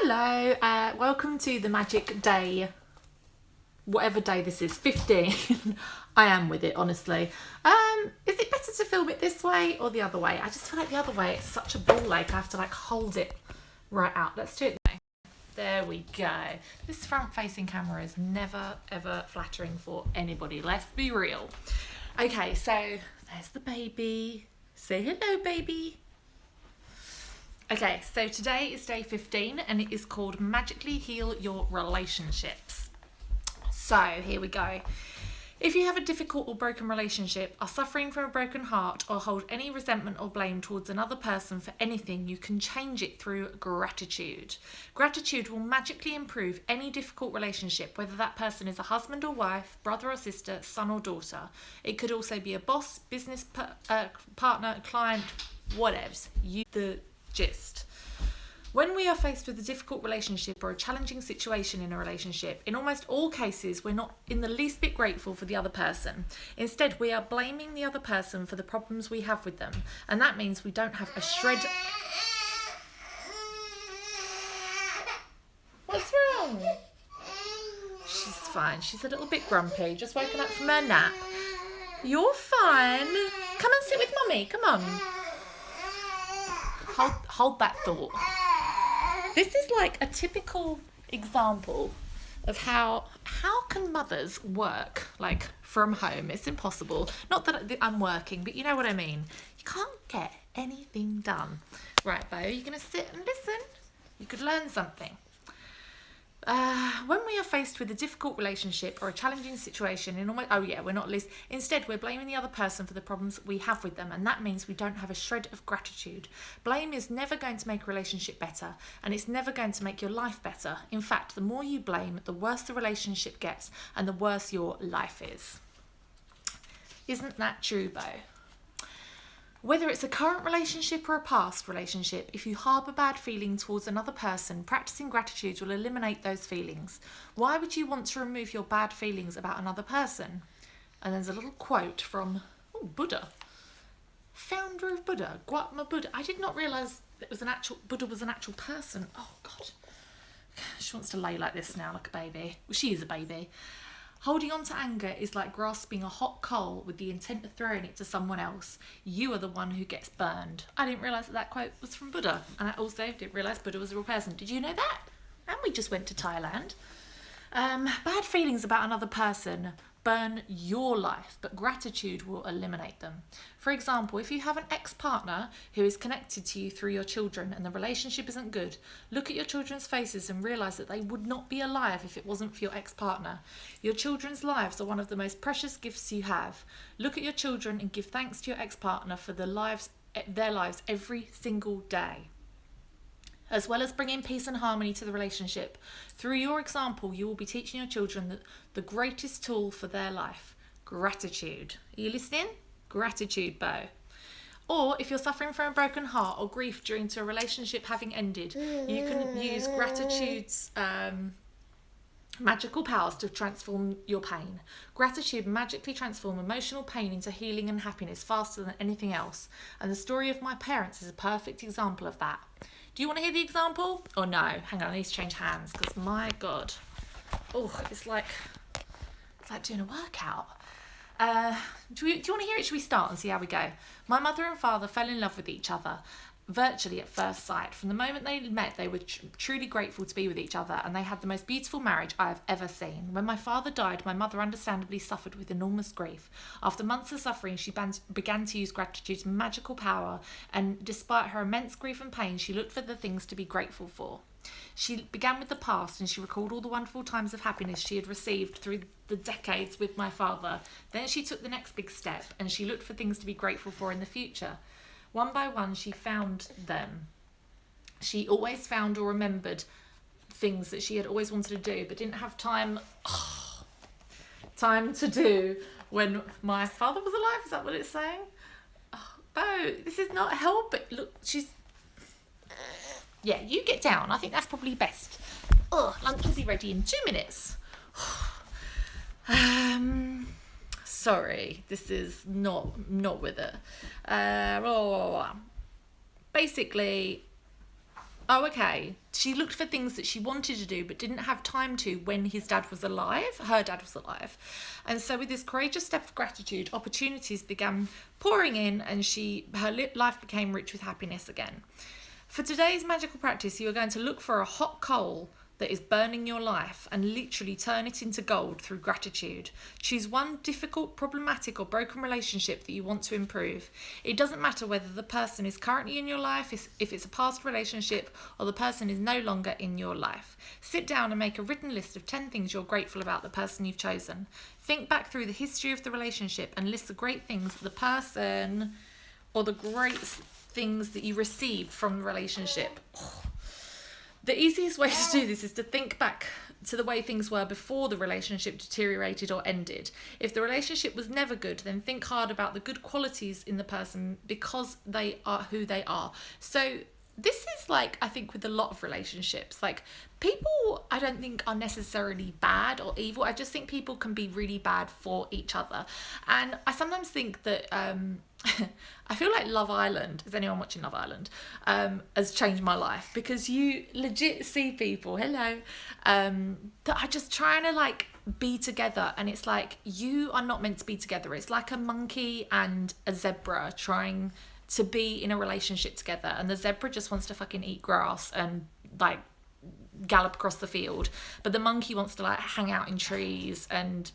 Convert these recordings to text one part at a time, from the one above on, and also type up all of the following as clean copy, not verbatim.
Hello, welcome to the magic day, whatever day this is, 15. I am with it, honestly. Is it better to film it this way or the other way? I just feel like the other way, it's such a ball ache. I have to hold it right out. Let's do it now. There we go. This front-facing camera is never, ever flattering for anybody. Let's be real. Okay, so there's the baby. Say hello, baby. Okay, so today is day 15 and it is called Magically Heal Your Relationships. So here we go. If you have a difficult or broken relationship, are suffering from a broken heart, or hold any resentment or blame towards another person for anything, you can change it through gratitude. Gratitude will magically improve any difficult relationship, whether that person is a husband or wife, brother or sister, son or daughter. It could also be a boss, business partner, client, whatevs. The gist. When we are faced with a difficult relationship or a challenging situation in a relationship, in almost all cases, we're not in the least bit grateful for the other person. Instead, we are blaming the other person for the problems we have with them, and that means we don't have a shred. What's wrong? She's fine. She's a little bit grumpy, just woken up from her nap. You're fine. Come and sit with Mummy. Come on. Hold that thought. This is like a typical example of how can mothers work from home. It's impossible. Not that I'm working, but you know what I mean. You can't get anything done. Right, Bo, are you going to sit and listen? You could learn something. When we are faced with a difficult relationship or a challenging situation, instead we're blaming the other person for the problems we have with them, and that means we don't have a shred of gratitude. Blame is never going to make a relationship better, and it's never going to make your life better. In fact, the more you blame, the worse the relationship gets, and the worse your life is. Isn't that true, Bo? Whether it's a current relationship or a past relationship, if you harbour bad feelings towards another person, practicing gratitude will eliminate those feelings. Why would you want to remove your bad feelings about another person? And there's a little quote from Buddha, founder of Buddha, Gautama Buddha. I did not realise Buddha was an actual person. Oh God, she wants to lay like this now, like a baby. Well, she is a baby. Holding on to anger is like grasping a hot coal with the intent of throwing it to someone else. You are the one who gets burned. I didn't realise that quote was from Buddha. And I also didn't realise Buddha was a real person. Did you know that? And we just went to Thailand. Bad feelings about another person burn your life, but gratitude will eliminate them. For example, if you have an ex-partner who is connected to you through your children and the relationship isn't good, look at your children's faces and realise that they would not be alive if it wasn't for your ex-partner. Your children's lives are one of the most precious gifts you have. Look at your children and give thanks to your ex-partner for their lives every single day. As well as bringing peace and harmony to the relationship, through your example, you will be teaching your children that the greatest tool for their life, gratitude. Are you listening? Gratitude, Bo. Or if you're suffering from a broken heart or grief due to a relationship having ended, you can use gratitude's magical powers to transform your pain. Gratitude magically transforms emotional pain into healing and happiness faster than anything else. And the story of my parents is a perfect example of that. Do you want to hear the example? Or no? Hang on, I need to change hands because my God. Oh, it's like doing a workout. Do you want to hear it? Should we start and see how we go? My mother and father fell in love with each other virtually at first sight. From the moment they met, they were truly grateful to be with each other, and they had the most beautiful marriage I have ever seen. When my father died, my mother understandably suffered with enormous grief. After months of suffering, she began to use gratitude's magical power, and despite her immense grief and pain, she looked for the things to be grateful for. She began with the past, and she recalled all the wonderful times of happiness she had received through the decades with my father. Then she took the next big step, and she looked for things to be grateful for in the future. One by one, she found them. She always found or remembered things that she had always wanted to do, but didn't have time to do when my father was alive. Is that what it's saying? Oh, Bo, this is not helping. Look, yeah, you get down. I think that's probably best. Lunch will be ready in 2 minutes. Sorry, this is not with it. Basically, Oh, okay. She looked for things that she wanted to do but didn't have time to when his dad was alive, her dad was alive. And so with this courageous step of gratitude, opportunities began pouring in, and life became rich with happiness again. For today's magical practice, you are going to look for a hot coal that is burning your life and literally turn it into gold through gratitude. Choose one difficult, problematic, or broken relationship that you want to improve. It doesn't matter whether the person is currently in your life, if it's a past relationship, or the person is no longer in your life. Sit down and make a written list of 10 things you're grateful about the person you've chosen. Think back through the history of the relationship and list the great things the person or the great things that you received from the relationship. The easiest way to do this is to think back to the way things were before the relationship deteriorated or ended. If the relationship was never good, then think hard about the good qualities in the person because they are who they are. So this is like, I think with a lot of relationships, like people I don't think are necessarily bad or evil. I just think people can be really bad for each other. And I sometimes think that I feel like Love Island, is anyone watching Love Island, has changed my life, because you legit see people, hello, that are just trying to like be together, and it's like, you are not meant to be together. It's like a monkey and a zebra trying to be in a relationship together, and the zebra just wants to fucking eat grass and like gallop across the field, but the monkey wants to like hang out in trees and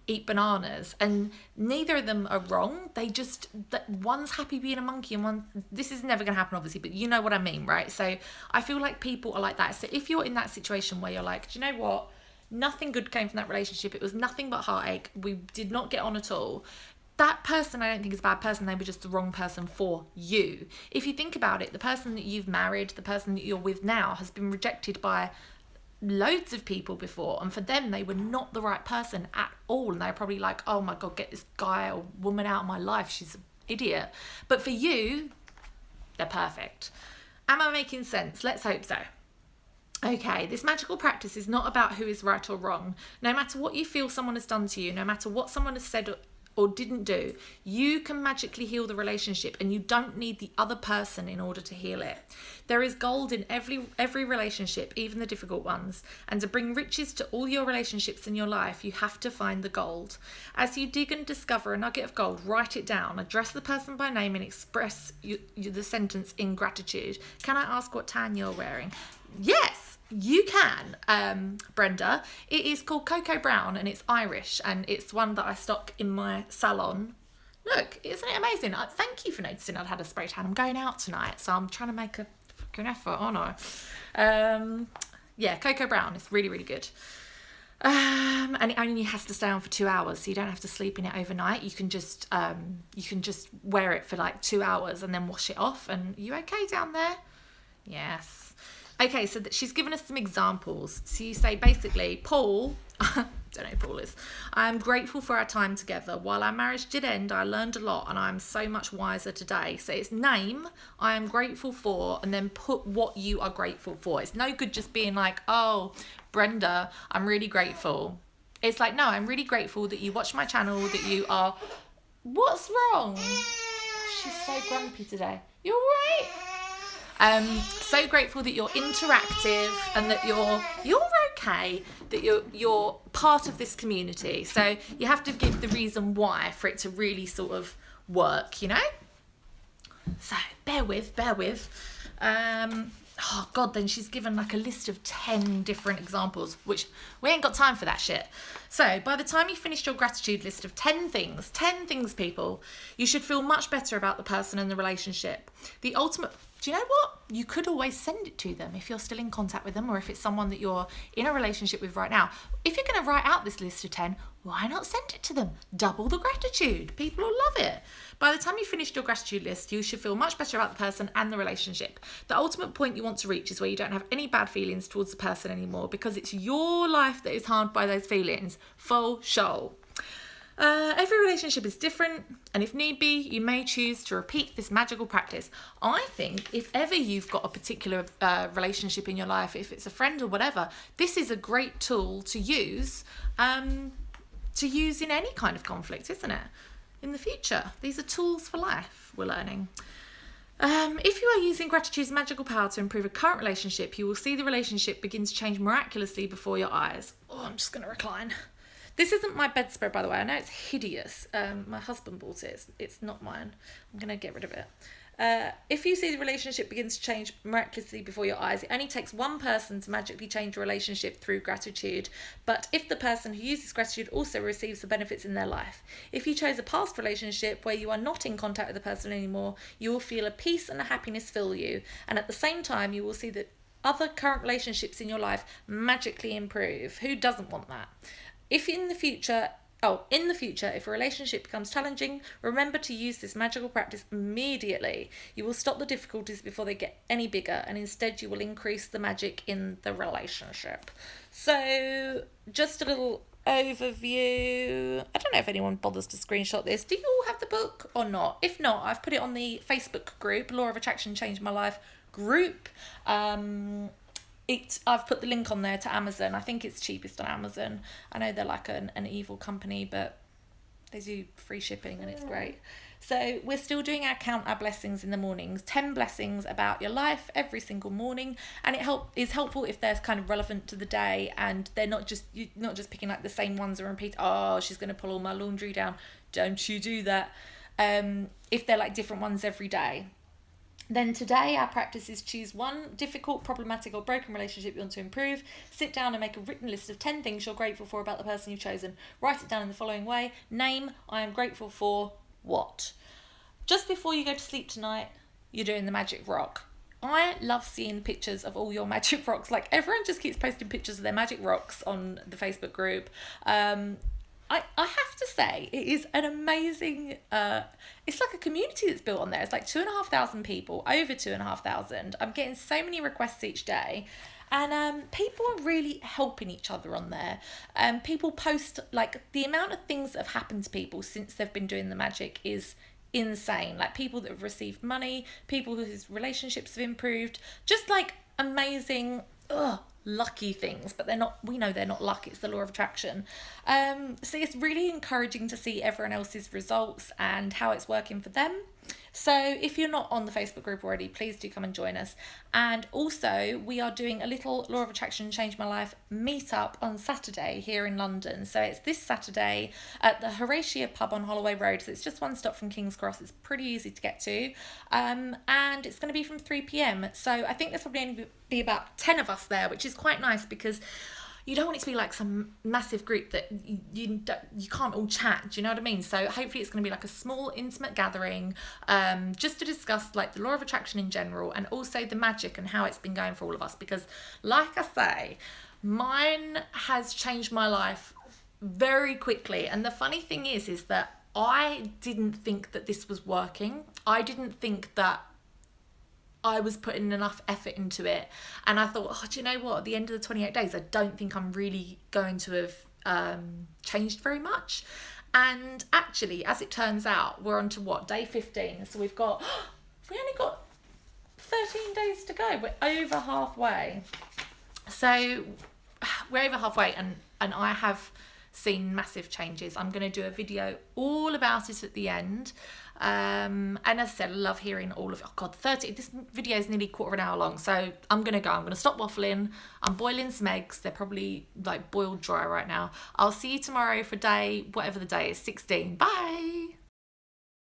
eat bananas, and neither of them are wrong. They just, that one's happy being a monkey and this is never gonna happen obviously, but you know what I mean, right? So I feel like people are like that. So if you're in that situation where you're like, do you know what, nothing good came from that relationship, it was nothing but heartache, we did not get on at all, that person I don't think is a bad person. They were just the wrong person for you. If you think about it, the person that you've married, the person that you're with now, has been rejected by loads of people before, and for them they were not the right person at all, and they're probably like, oh my god, get this guy or woman out of my life, she's an idiot. But for you, they're perfect. Am I making sense? Let's hope so. Okay, this magical practice is not about who is right or wrong. No matter what you feel someone has done to you, no matter what someone has said or didn't do, you can magically heal the relationship, and you don't need the other person in order to heal it. There is gold in every relationship, even the difficult ones. And to bring riches to all your relationships in your life, you have to find the gold. As you dig and discover a nugget of gold, write it down, address the person by name, and express the sentence in gratitude. Can I ask what tan you're wearing? Yes, you can, Brenda. It is called Cocoa Brown, and it's Irish, and it's one that I stock in my salon. Look, isn't it amazing? Thank you for noticing I'd had a spray tan. I'm going out tonight, so I'm trying to make a fucking effort, aren't I? Yeah, Cocoa Brown. It's really, really good. And it only has to stay on for 2 hours, so you don't have to sleep in it overnight. You can just wear it for like 2 hours and then wash it off. And you okay down there? Yes. Okay, so she's given us some examples. So you say basically, Paul, don't know who Paul is, I'm grateful for our time together. While our marriage did end, I learned a lot and I'm so much wiser today. So it's name, I am grateful for, and then put what you are grateful for. It's no good just being like, oh, Brenda, I'm really grateful. It's like, no, I'm really grateful that you watch my channel, that you are... What's wrong? She's so grumpy today. You all right? So grateful that you're interactive and that you're okay, that you're part of this community. So you have to give the reason why for it to really sort of work, you know? So bear with. Oh God, then she's given like a list of 10 different examples, which we ain't got time for that shit. So by the time you finished your gratitude list of 10 things, people, you should feel much better about the person and the relationship. The ultimate... Do you know what? You could always send it to them if you're still in contact with them, or if it's someone that you're in a relationship with right now. If you're going to write out this list of 10, why not send it to them? Double the gratitude. People will love it. By the time you finished your gratitude list, you should feel much better about the person and the relationship. The ultimate point you want to reach is where you don't have any bad feelings towards the person anymore, because it's your life that is harmed by those feelings. Full show. Every relationship is different, and if need be, you may choose to repeat this magical practice. I think if ever you've got a particular relationship in your life, if it's a friend or whatever, this is a great tool to use in any kind of conflict, isn't it? In the future, these are tools for life, we're learning. If you are using gratitude's magical power to improve a current relationship, you will see the relationship begin to change miraculously before your eyes. Oh, I'm just going to recline. This isn't my bedspread, by the way. I know it's hideous. My husband bought it. It's not mine. I'm going to get rid of it. If you see the relationship begins to change miraculously before your eyes, it only takes one person to magically change a relationship through gratitude. But if the person who uses gratitude also receives the benefits in their life, if you chose a past relationship where you are not in contact with the person anymore, you will feel a peace and a happiness fill you. And at the same time, you will see that other current relationships in your life magically improve. Who doesn't want that? If in the future, if a relationship becomes challenging, remember to use this magical practice immediately. You will stop the difficulties before they get any bigger, and instead you will increase the magic in the relationship. So, just a little overview. I don't know if anyone bothers to screenshot this. Do you all have the book or not? If not, I've put it on the Facebook group, Law of Attraction Changed My Life group. I've put the link on there to Amazon. I think it's cheapest on Amazon. I know they're like an evil company, but they do free shipping and it's great. So we're still doing our Count Our Blessings in the mornings. 10 blessings about your life every single morning, and is helpful if they're kind of relevant to the day and they're not just picking like the same ones and repeat. Oh, she's going to pull all my laundry down. Don't you do that. If they're like different ones every day. Then today our practice is choose one difficult, problematic or broken relationship you want to improve. Sit down and make a written list of 10 things you're grateful for about the person you've chosen. Write it down in the following way. Name, I am grateful for what? Just before you go to sleep tonight, you're doing the magic rock. I love seeing pictures of all your magic rocks. Like everyone just keeps posting pictures of their magic rocks on the Facebook group. I have to say, it is an amazing, it's like a community that's built on there. It's like 2,500 people, over 2,500. I'm getting so many requests each day. And people are really helping each other on there. People post, like, the amount of things that have happened to people since they've been doing the magic is insane. Like, people that have received money, people whose relationships have improved, just like amazing, lucky things, but we know they're not luck, it's the law of attraction. So it's really encouraging to see everyone else's results and how it's working for them. So if you're not on the Facebook group already, please do come and join us. And also we are doing a little Law of Attraction Change My Life meetup on Saturday here in London. So it's this Saturday at the Horatia pub on Holloway Road. So it's just one stop from King's Cross. It's pretty easy to get to. And it's going to be from 3 p.m. So I think there's probably only be about 10 of us there, which is quite nice because you don't want it to be like some massive group that you can't all chat. Do you know what I mean? So hopefully it's going to be like a small, intimate gathering, just to discuss like the law of attraction in general and also the magic and how it's been going for all of us. Because like I say, mine has changed my life very quickly. And the funny thing is that I didn't think that this was working. I didn't think that I was putting enough effort into it, and I thought, do you know what, at the end of the 28 days I don't think I'm really going to have changed very much. And actually, as it turns out, we're on to what, day 15, so we only got 13 days to go. We're over halfway, and I have seen massive changes. I'm going to do a video all about it at the end. And as I said, I love hearing all of it. This video is nearly a quarter of an hour long, so I'm going to stop waffling. I'm boiling some eggs. They're probably like boiled dry right now. I'll see you tomorrow for whatever the day is, 16. Bye.